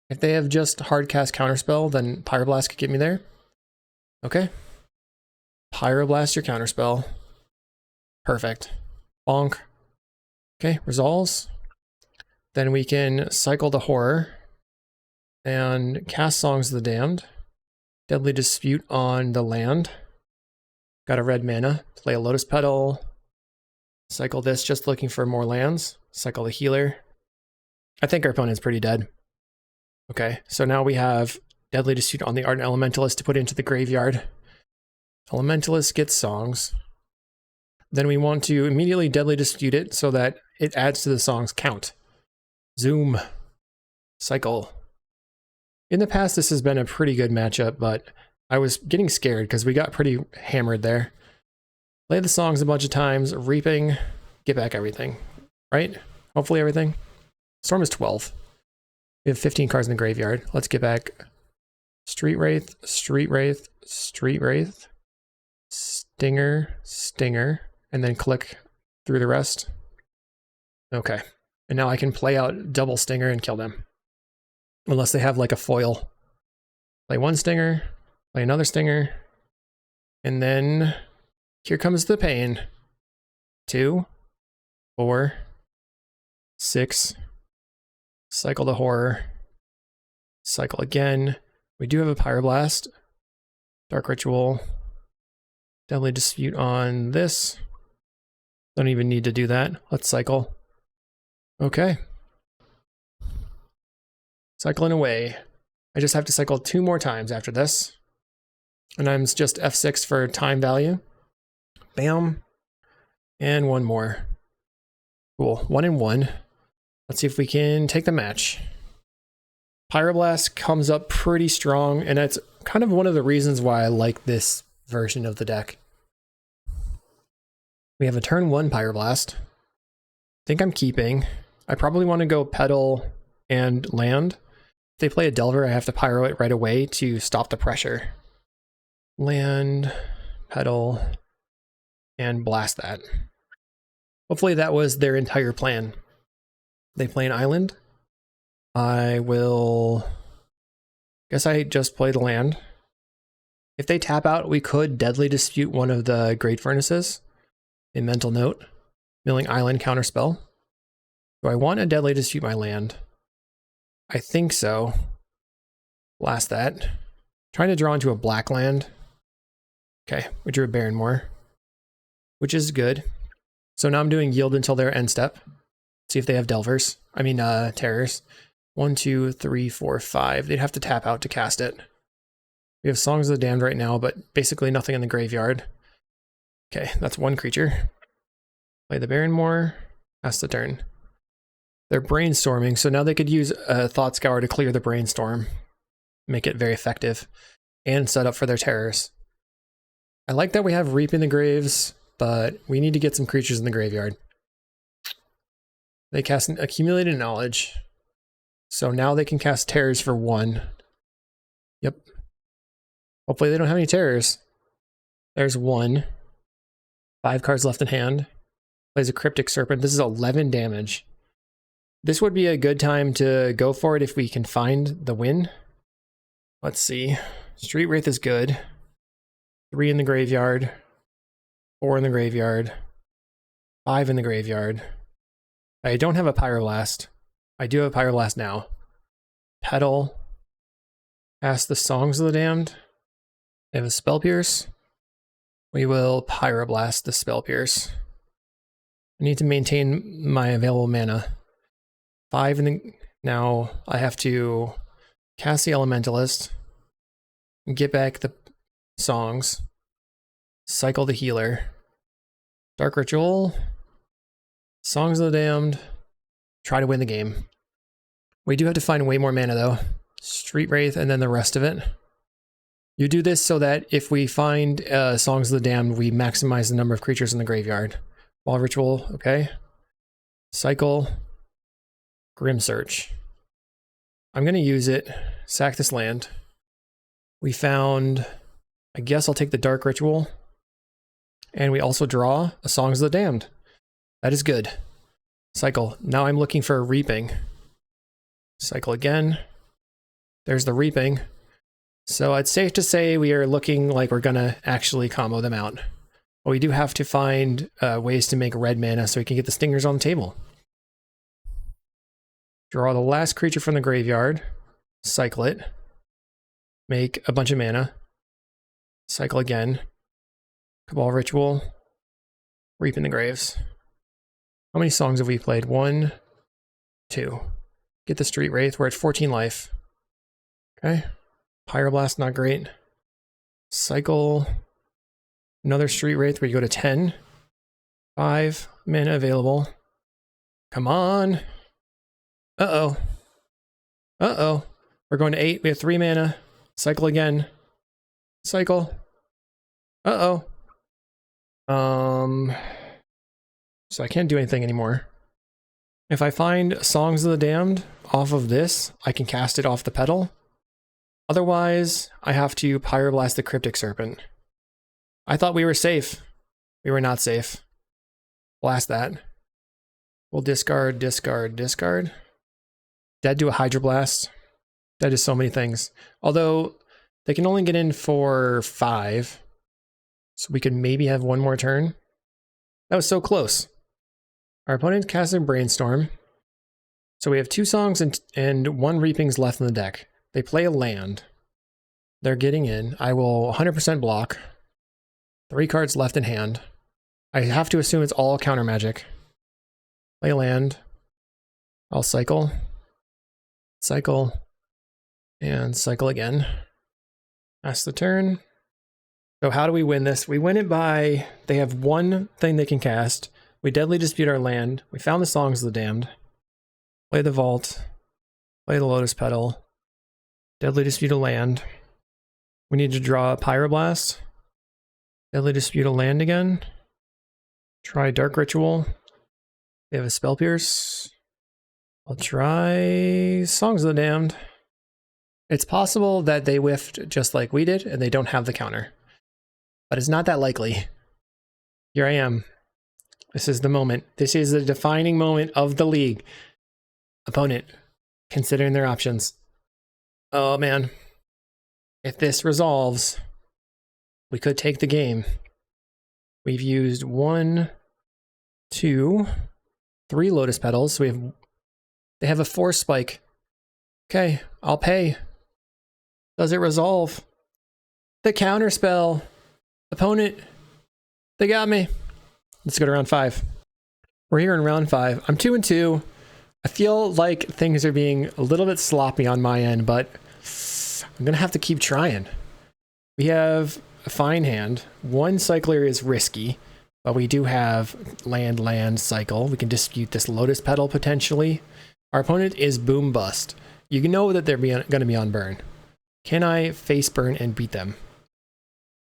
[SPEAKER 1] If they have just hard cast counterspell, then Pyroblast could get me there. Okay. Pyroblast your counterspell. Perfect. Bonk. Okay, resolves. Then we can cycle the Horror and cast Songs of the Damned. Deadly Dispute on the land. Got a red mana. Play a Lotus Petal. Cycle this, just looking for more lands. Cycle the Healer. I think our opponent's pretty dead. Okay, so now we have Deadly Dispute on the Ardent Elementalist to put into the graveyard. Elementalist gets songs. Then we want to immediately Deadly Dispute it so that it adds to the song's count. Zoom. Cycle. In the past, this has been a pretty good matchup, but I was getting scared because we got pretty hammered there. Play the songs a bunch of times, reaping, get back everything, right? Hopefully everything. Storm is 12. We have 15 cards in the graveyard. Let's get back Street Wraith, Street Wraith, Street Wraith, Stinger, Stinger, and then click through the rest. Okay. And now I can play out double Stinger and kill them. Unless they have like a foil. Play one Stinger, play another Stinger, and then here comes the pain. 2, 4, 6, cycle the horror, cycle again. We do have a Pyroblast, Dark Ritual, Deadly Dispute on this. Don't even need to do that. Let's cycle. Okay. Cycling away. I just have to cycle 2 more times after this. And I'm just F6 for time value. Bam. And 1 more. Cool. 1 and 1. Let's see if we can take the match. Pyroblast comes up pretty strong, and that's kind of one of the reasons why I like this version of the deck. We have a turn 1 Pyroblast. I think I'm keeping. I probably want to go Petal and land. If they play a Delver, I have to Pyro it right away to stop the pressure. Land, Petal, and blast that. Hopefully that was their entire plan. They play an island. I will... guess I just play the land. If they tap out, we could Deadly Dispute one of the Great Furnaces. A mental note. Milling Island counterspell. Do I want to Deadly Dispute my land? I think so. Blast that. Trying to draw into a black land. Okay, we drew a Barrenmoor, which is good. So now I'm doing yield until their end step. See if they have Delvers. I mean, Terrors. 1, 2, 3, 4, 5. They'd have to tap out to cast it. We have Songs of the Damned right now, but basically nothing in the graveyard. Okay, that's 1 creature. Play the Barrenmoor. Pass the turn. They're brainstorming, so now they could use a Thought Scour to clear the brainstorm. Make it very effective. And set up for their Terrors. I like that we have Reap in the Graves, but we need to get some creatures in the graveyard. They cast an Accumulated Knowledge. So now they can cast Terrors for 1. Yep. Hopefully they don't have any Terrors. There's 1. 5 cards left in hand. Plays a Cryptic Serpent. This is 11 damage. This would be a good time to go for it if we can find the win. Let's see. Street Wraith is good. 3 in the graveyard. 4 in the graveyard. 5 in the graveyard. I don't have a Pyroblast. I do have a Pyroblast now. Petal. Cast the Songs of the Damned. They have a Spell Pierce. We will Pyroblast the Spell Pierce. I need to maintain my available mana. 5 in the... Now I have to cast the Elementalist. Get back the Songs. Cycle the Healer. Dark Ritual. Songs of the Damned. Try to win the game. We do have to find way more mana though. Street Wraith and then the rest of it. You do this so that if we find Songs of the Damned, we maximize the number of creatures in the graveyard. Wall Ritual, okay. Cycle. Grim Search. I'm going to use it. Sack this land. We found... I guess I'll take the Dark Ritual. And we also draw a Songs of the Damned. That is good. Cycle. Now I'm looking for a Reaping. Cycle again. There's the Reaping. So it's safe to say we are looking like we're going to actually combo them out. But we do have to find ways to make red mana so we can get the Stingers on the table. Draw the last creature from the graveyard. Cycle it. Make a bunch of mana. Cycle again. Cabal Ritual. Reap in the Graves. How many songs have we played? 1, 2. Get the Street Wraith. We're at 14 life. Okay. Pyroblast, not great. Cycle. Another Street Wraith where you go to 10. 5 mana available. Come on. Uh-oh. Uh-oh. We're going to 8. We have 3 mana. Cycle again. Cycle. Uh-oh. So I can't do anything anymore. If I find Songs of the Damned off of this, I can cast it off the Petal. Otherwise, I have to Pyroblast the Cryptic Serpent. I thought we were safe. We were not safe. Blast that. We'll discard, discard, discard. Dead to a Hydroblast. Dead to so many things. Although, they can only get in for 5. So we could maybe have one more turn. That was so close. Our opponent casted Brainstorm. So we have 2 songs and 1 Reapings left in the deck. They play a land. They're getting in. I will 100% block. 3 cards left in hand. I have to assume it's all counter magic. Play a land. I'll cycle. Cycle. And cycle again. Pass the turn. So how do we win this? We win it by, they have 1 thing they can cast. We Deadly Dispute our land. We found the Songs of the Damned. Play the Vault. Play the Lotus Petal. Deadly Dispute a land. We need to draw a Pyroblast. Deadly Dispute a land again. Try Dark Ritual. They have a Spell Pierce. I'll try Songs of the Damned. It's possible that they whiffed just like we did and they don't have the counter. But it's not that likely. Here I am. This is the moment. This is the defining moment of the league. Opponent, considering their options. Oh man. If this resolves, we could take the game. We've used 1, 2, 3 Lotus Petals. So they have a Force Spike. Okay, I'll pay. Does it resolve? The counter spell. Opponent, they got me. Let's go to round 5. We're here in round 5. I'm 2-2. I feel like things are being a little bit sloppy on my end, but I'm gonna have to keep trying. We have a fine hand. 1 cycler is risky, but we do have land cycle. We can dispute this Lotus Petal potentially. Our opponent is boom bust. You know that they're gonna be on burn. Can I face burn and beat them?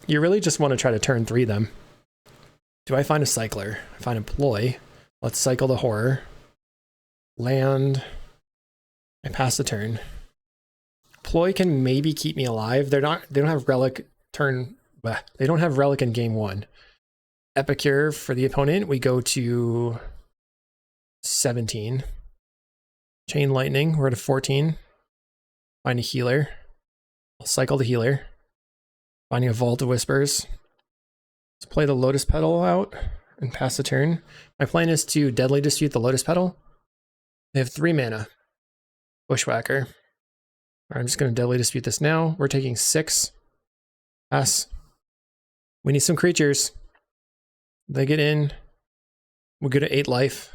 [SPEAKER 1] You really just want to try to turn 3 them. Do I find a cycler? I find a ploy. Let's cycle the horror. Land. I pass the turn. Ploy can maybe keep me alive. They don't have relic turn. They don't have relic in game 1. Epicure for the opponent. We go to 17. Chain Lightning. We're at a 14. Find a healer. I'll cycle the healer. Finding a Vault of Whispers. Let's play the Lotus Petal out and pass the turn. My plan is to Deadly Dispute the Lotus Petal. They have 3 mana. Bushwhacker. I'm just going to Deadly Dispute this now. We're taking 6. Pass. We need some creatures. They get in. We go to 8 life.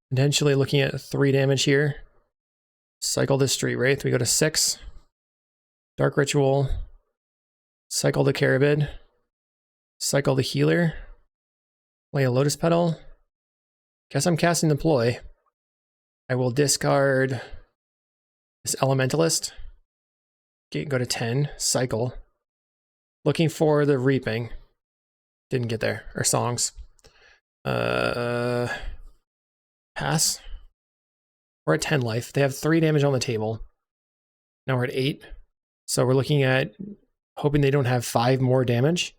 [SPEAKER 1] Potentially looking at 3 damage here. Cycle the Street Wraith. We go to 6. Dark Ritual. Cycle the Carabid. Cycle the healer. Play a Lotus Petal. Guess I'm casting the ploy. I will discard this Elementalist. Go to 10. Cycle. Looking for the Reaping. Didn't get there. Or Songs. Pass. We're at 10 life. They have 3 damage on the table. Now we're at 8. So we're looking at hoping they don't have 5 more damage.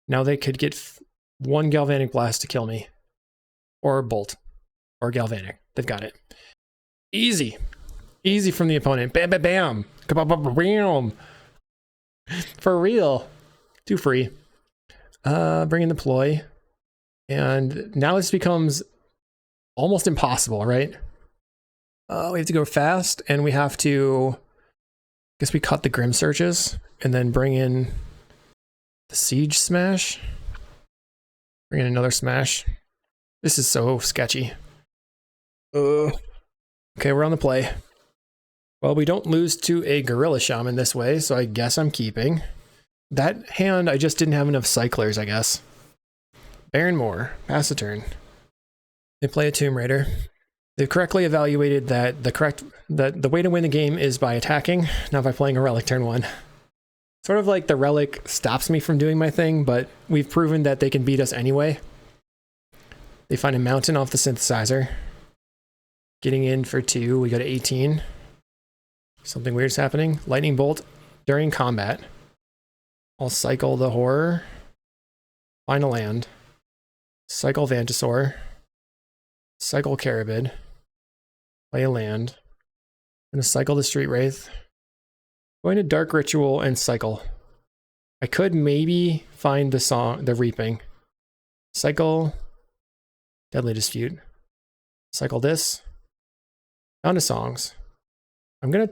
[SPEAKER 1] Now they could get 1 Galvanic Blast to kill me. Or Bolt. Or Galvanic. They've got it. Easy. Easy from the opponent. Bam, bam, bam. Bam. For real. Too free. Bring in the ploy. And now this becomes almost impossible, right? We have to go fast, and we have to... I guess we cut the Grim Searches, and then bring in the Siege Smash. Bring in another Smash. This is so sketchy. Okay, we're on the play. Well, we don't lose to a Gorilla Shaman this way, so I guess I'm keeping. That hand, I just didn't have enough cyclers, I guess. Baron Moore, pass the turn. They play a Tomb Raider. They've correctly evaluated that the way to win the game is by attacking, not by playing a Relic turn 1. Sort of like the Relic stops me from doing my thing, but we've proven that they can beat us anyway. They find a Mountain off the Synthesizer. Getting in for 2, we go to 18. Something weird's happening. Lightning Bolt. during combat, I'll cycle the Horror, find a land, cycle Vantasaur, cycle Carabid, play a land, I'm going to cycle the Street Wraith, going to Dark Ritual and cycle. I could maybe find the Reaping. Cycle Deadly Dispute. Cycle this. Found a Songs. I'm gonna...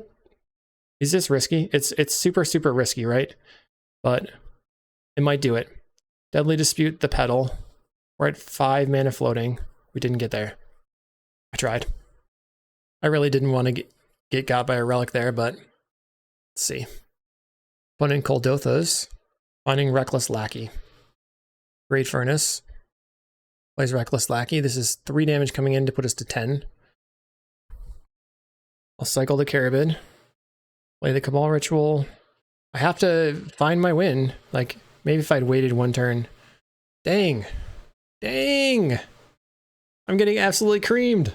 [SPEAKER 1] Is this risky? It's super, super risky, right? But it might do it. Deadly Dispute, the Petal. We're at 5 mana floating. We didn't get there. I tried. I really didn't want to get got by a relic there, but let's see. Put in Kuldothas. Finding Reckless Lackey. Great Furnace. Plays Reckless Lackey. This is 3 damage coming in to put us to 10. I'll cycle the Carabid. Play the Cabal Ritual. I have to find my win. Like, maybe if I'd waited 1 turn. Dang. Dang. I'm getting absolutely creamed.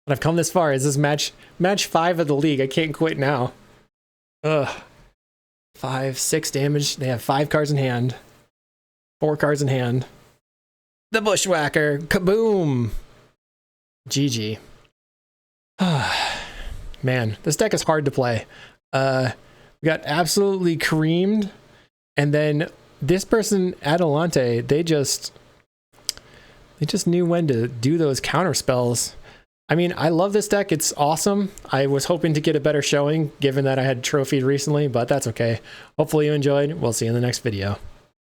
[SPEAKER 1] But I've come this far. Is this match 5 of the league? I can't quit now. Ugh. 5, 6 damage. They have 5 cards in hand. 4 cards in hand. The Bushwhacker. Kaboom. GG. Man, this deck is hard to play. We got absolutely creamed. And then this person, Adelante, they just knew when to do those counter spells. I mean, I love this deck. It's awesome. I was hoping to get a better showing given that I had trophied recently, but that's okay. Hopefully you enjoyed. We'll see you in the next video.